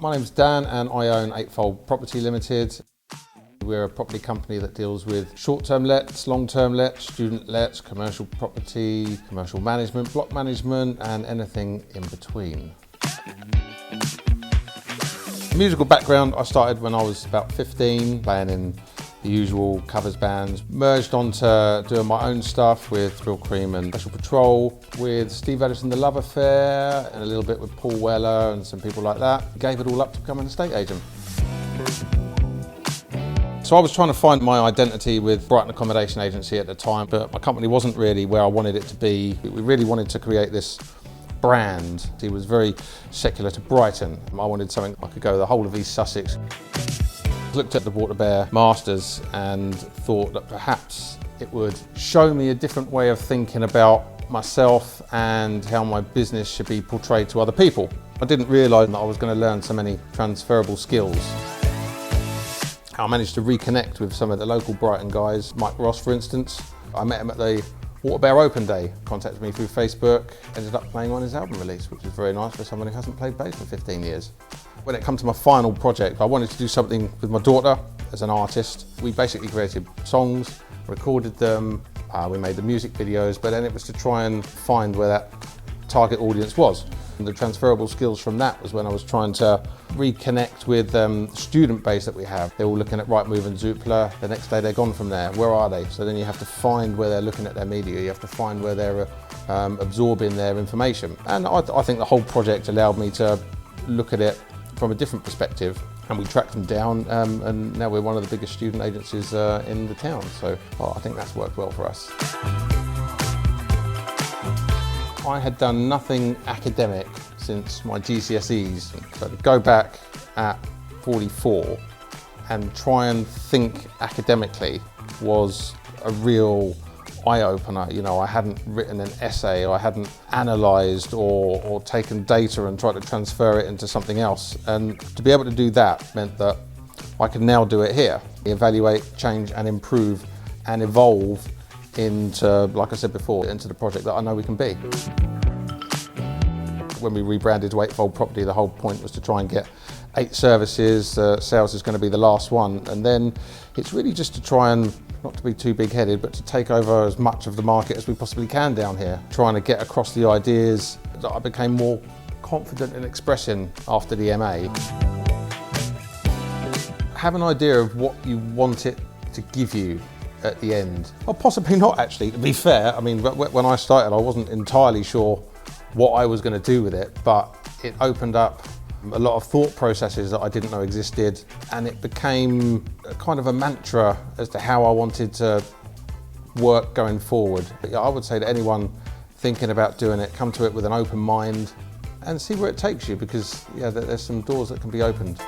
My name's Dan and I own Eightfold Property Limited. We're a property company that deals with short-term lets, long-term lets, student lets, commercial property, commercial management, block management and anything in between. Musical background, I started when I was about 15, playing in the usual covers bands. Merged onto doing my own stuff with Thrill Cream and Special Patrol, with Steve Addison, The Love Affair, and a little bit with Paul Weller and some people like that. Gave it all up to become an estate agent. So I was trying to find my identity with Brighton Accommodation Agency at the time, but my company wasn't really where I wanted it to be. We really wanted to create this brand. It was very secular to Brighton. I wanted something I could go the whole of East Sussex. Looked at the Water Bear Masters and thought that perhaps it would show me a different way of thinking about myself and how my business should be portrayed to other people. I didn't realise that I was going to learn so many transferable skills. I managed to reconnect with some of the local Brighton guys. Mike Ross, for instance. I met him at the Water Bear Open Day, contacted me through Facebook, ended up playing on his album release, which is very nice for someone who hasn't played bass for 15 years. When it comes to my final project, I wanted to do something with my daughter as an artist. We basically created songs, recorded them, we made the music videos, but then it was to try and find where that target audience was. And the transferable skills from that was when I was trying to reconnect with the student base that we have. They're all looking at Rightmove and Zoopla. The next day they're gone from there. Where are they? So then you have to find where they're looking at their media. You have to find where they're absorbing their information. And I think the whole project allowed me to look at it from a different perspective, and we tracked them down, and now we're one of the biggest student agencies in the town. So I think that's worked well for us. I had done nothing academic since my GCSEs, so to go back at 44 and try and think academically was a real eye-opener. You know, I hadn't written an essay, I hadn't analysed or taken data and tried to transfer it into something else. And to be able to do that meant that I can now do it here. Evaluate, change and improve and evolve into, like I said before, into the project that I know we can be. When we rebranded to Eightfold Property, the whole point was to try and get 8 services. Sales is going to be the last one, and then it's really just to try and, not to be too big-headed, but to take over as much of the market as we possibly can down here, trying to get across the ideas that I became more confident in expressing after the MA. Have an idea of what you want it to give you at the end. Or possibly not, actually, to be fair. I mean, when I started, I wasn't entirely sure what I was going to do with it, but it opened up a lot of thought processes that I didn't know existed, and it became a kind of a mantra as to how I wanted to work going forward. I would say to anyone thinking about doing it, come to it with an open mind and see where it takes you, because there's some doors that can be opened.